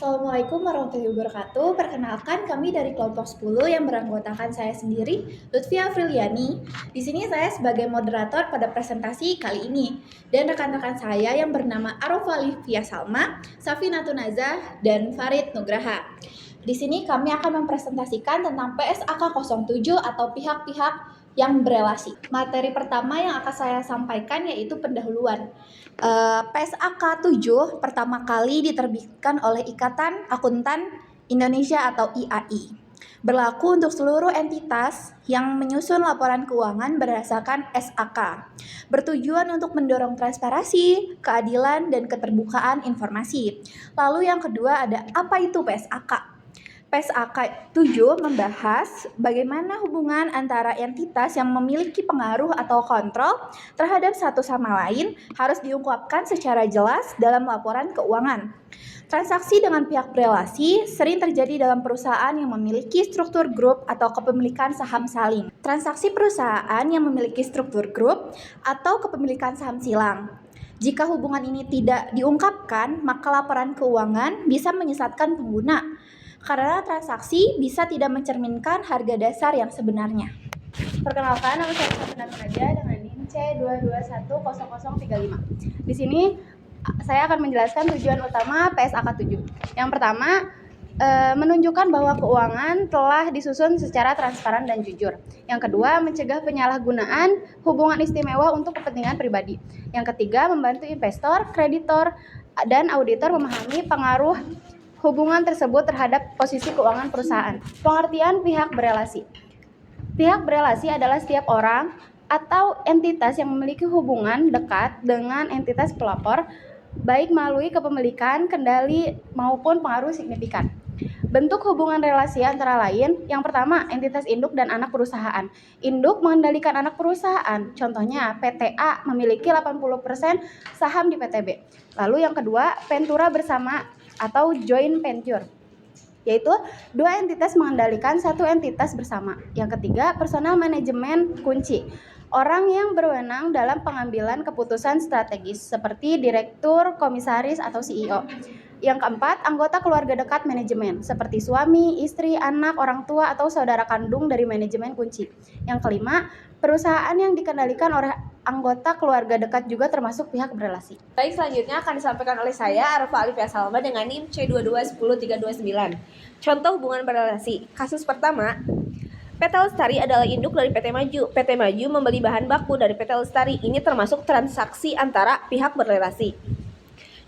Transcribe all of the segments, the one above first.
Assalamualaikum warahmatullahi wabarakatuh. Perkenalkan kami dari kelompok 10 yang beranggotakan saya sendiri, Lutfia Afriliani. Di sini saya sebagai moderator pada presentasi kali ini. Dan rekan-rekan saya yang bernama Arofa Livia Salma, Safina Tunazah, dan Farid Nugraha. Di sini kami akan mempresentasikan tentang PSAK 07 atau pihak-pihak yang berelasi. Materi pertama yang akan saya sampaikan yaitu pendahuluan. PSAK 7 pertama kali diterbitkan oleh Ikatan Akuntan Indonesia atau IAI. Berlaku untuk seluruh entitas yang menyusun laporan keuangan berdasarkan SAK. Bertujuan untuk mendorong transparansi, keadilan, dan keterbukaan informasi. Lalu yang kedua ada apa itu PSAK? PSAK 7 membahas bagaimana hubungan antara entitas yang memiliki pengaruh atau kontrol terhadap satu sama lain harus diungkapkan secara jelas dalam laporan keuangan. Transaksi dengan pihak berelasi sering terjadi dalam perusahaan yang memiliki struktur grup atau kepemilikan saham saling. Transaksi perusahaan yang memiliki struktur grup atau kepemilikan saham silang. Jika hubungan ini tidak diungkapkan, maka laporan keuangan bisa menyesatkan pengguna karena transaksi bisa tidak mencerminkan harga dasar yang sebenarnya. Perkenalkan, nama saya Safina Tunazah dengan NIM C2210035. Di sini saya akan menjelaskan tujuan utama PSAK 7. Yang pertama, menunjukkan bahwa keuangan telah disusun secara transparan dan jujur. Yang kedua, mencegah penyalahgunaan hubungan istimewa untuk kepentingan pribadi. Yang ketiga, membantu investor, kreditor, dan auditor memahami pengaruh hubungan tersebut terhadap posisi keuangan perusahaan. Pengertian pihak berelasi. Pihak berelasi adalah setiap orang atau entitas yang memiliki hubungan dekat dengan entitas pelapor, baik melalui kepemilikan, kendali, maupun pengaruh signifikan. Bentuk hubungan relasi antara lain, yang pertama, entitas induk dan anak perusahaan. Induk mengendalikan anak perusahaan, contohnya PTA memiliki 80% saham di PTB. Lalu yang kedua, ventura bersama atau joint venture, yaitu dua entitas mengendalikan satu entitas bersama. Yang ketiga, personal manajemen kunci, orang yang berwenang dalam pengambilan keputusan strategis seperti direktur, komisaris, atau CEO. Yang keempat, anggota keluarga dekat manajemen seperti suami, istri, anak, orang tua, atau saudara kandung dari manajemen kunci. Yang kelima, perusahaan yang dikendalikan oleh anggota keluarga dekat juga termasuk pihak berelasi. Baik, selanjutnya akan disampaikan oleh saya, Arfa Alifia Salma dengan NIM C2210329. Contoh hubungan berelasi. Kasus pertama, PT Lestari adalah induk dari PT Maju. PT Maju membeli bahan baku dari PT Lestari. Ini termasuk transaksi antara pihak berelasi.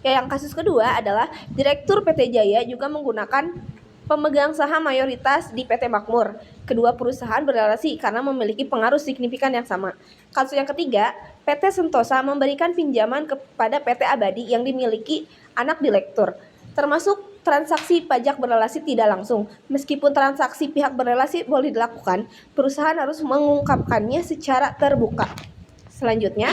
Yang kasus kedua adalah Direktur PT Jaya juga menggunakan pemegang saham mayoritas di PT Makmur. Kedua perusahaan berelasi karena memiliki pengaruh signifikan yang sama. Kasus yang ketiga, PT Sentosa memberikan pinjaman kepada PT Abadi yang dimiliki anak direktur. Termasuk transaksi pajak berelasi tidak langsung. Meskipun transaksi pihak berelasi boleh dilakukan, perusahaan harus mengungkapkannya secara terbuka. Selanjutnya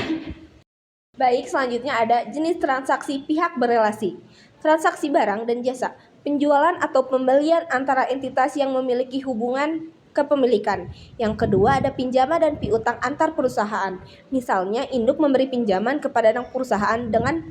ada jenis transaksi pihak berelasi. Transaksi barang dan jasa, penjualan atau pembelian antara entitas yang memiliki hubungan kepemilikan. Yang kedua ada pinjaman dan piutang antar perusahaan. Misalnya induk memberi pinjaman kepada anak perusahaan dengan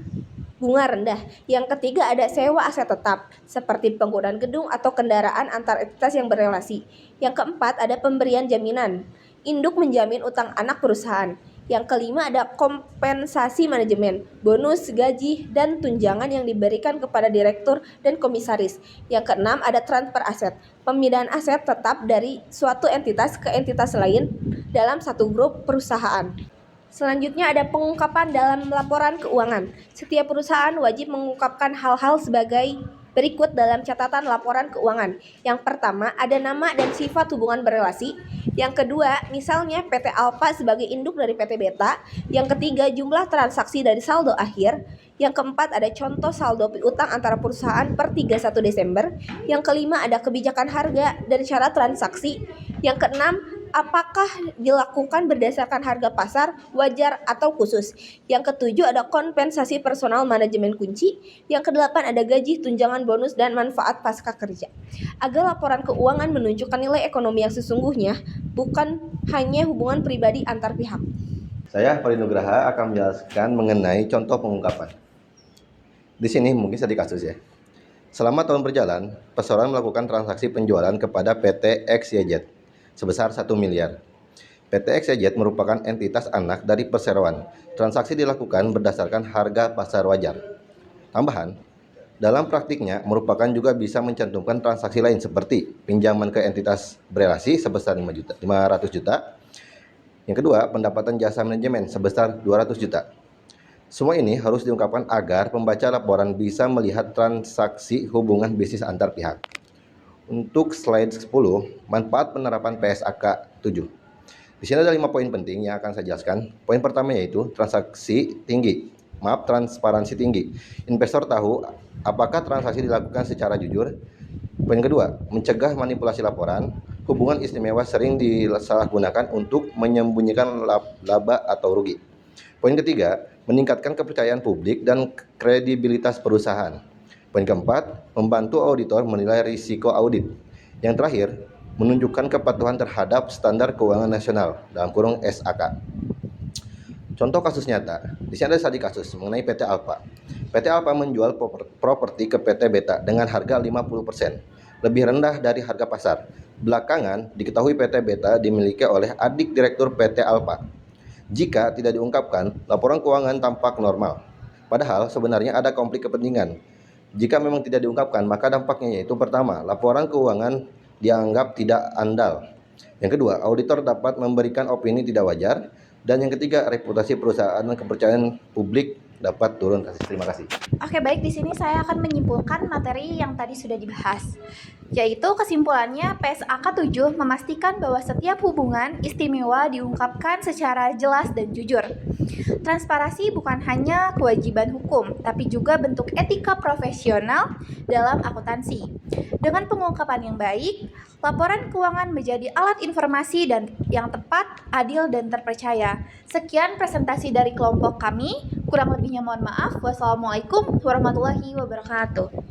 bunga rendah. Yang ketiga ada sewa aset tetap, seperti penggunaan gedung atau kendaraan antar entitas yang berelasi. Yang keempat ada pemberian jaminan. Induk menjamin utang anak perusahaan. Yang kelima ada kompensasi manajemen, bonus, gaji, dan tunjangan yang diberikan kepada direktur dan komisaris. Yang keenam ada transfer aset, pemindahan aset tetap dari suatu entitas ke entitas lain dalam satu grup perusahaan. Selanjutnya ada pengungkapan dalam laporan keuangan. Setiap perusahaan wajib mengungkapkan hal-hal sebagai berikut dalam catatan laporan keuangan. Yang pertama, ada nama dan sifat hubungan berelasi. Yang kedua, misalnya PT Alfa sebagai induk dari PT Beta. Yang ketiga, jumlah transaksi dari saldo akhir. Yang keempat, ada contoh saldo piutang antara perusahaan per 31 Desember. Yang kelima, ada kebijakan harga dan syarat transaksi. Yang keenam, apakah dilakukan berdasarkan harga pasar, wajar, atau khusus. Yang ketujuh ada kompensasi personal manajemen kunci. Yang kedelapan ada gaji, tunjangan, bonus, dan manfaat pasca kerja. Agar laporan keuangan menunjukkan nilai ekonomi yang sesungguhnya, bukan hanya hubungan pribadi antar pihak. Saya Farid Nugraha akan menjelaskan mengenai contoh pengungkapan. Di sini mungkin saya di kasus ya. Selama tahun berjalan, perseroan melakukan transaksi penjualan kepada PT XYZ sebesar 1 miliar. PT XYZ merupakan entitas anak dari perseroan. Transaksi dilakukan berdasarkan harga pasar wajar. Tambahan, dalam praktiknya merupakan juga bisa mencantumkan transaksi lain seperti pinjaman ke entitas berelasi sebesar 500 juta. Yang kedua, pendapatan jasa manajemen sebesar 200 juta. Semua ini harus diungkapkan agar pembaca laporan bisa melihat transaksi hubungan bisnis antar pihak. Untuk slide 10, manfaat penerapan PSAK 7. Di sini ada 5 poin penting yang akan saya jelaskan. Poin pertama yaitu transparansi tinggi. Investor tahu apakah transaksi dilakukan secara jujur. Poin kedua, mencegah manipulasi laporan. Hubungan istimewa sering disalahgunakan untuk menyembunyikan laba atau rugi. Poin ketiga, meningkatkan kepercayaan publik dan kredibilitas perusahaan. Poin keempat, membantu auditor menilai risiko audit. Yang terakhir, menunjukkan kepatuhan terhadap standar keuangan nasional (SAK). Contoh kasus nyata. Di sini ada studi kasus mengenai PT Alfa. PT Alfa menjual properti ke PT Beta dengan harga 50%, lebih rendah dari harga pasar. Belakangan diketahui PT Beta dimiliki oleh adik direktur PT Alfa. Jika tidak diungkapkan, laporan keuangan tampak normal. Padahal sebenarnya ada konflik kepentingan. Jika memang tidak diungkapkan, maka dampaknya yaitu pertama, laporan keuangan dianggap tidak andal. Yang kedua, auditor dapat memberikan opini tidak wajar. Dan yang ketiga, reputasi perusahaan dan kepercayaan publik dapat turun. Terima kasih. Oke, baik, di sini saya akan menyimpulkan materi yang tadi sudah dibahas. Yaitu kesimpulannya PSAK 7 memastikan bahwa setiap hubungan istimewa diungkapkan secara jelas dan jujur. Transparansi bukan hanya kewajiban hukum, tapi juga bentuk etika profesional dalam akuntansi. Dengan pengungkapan yang baik, laporan keuangan menjadi alat informasi dan yang tepat, adil, dan terpercaya. Sekian presentasi dari kelompok kami. Kurang lebihnya mohon maaf. Wassalamualaikum warahmatullahi wabarakatuh.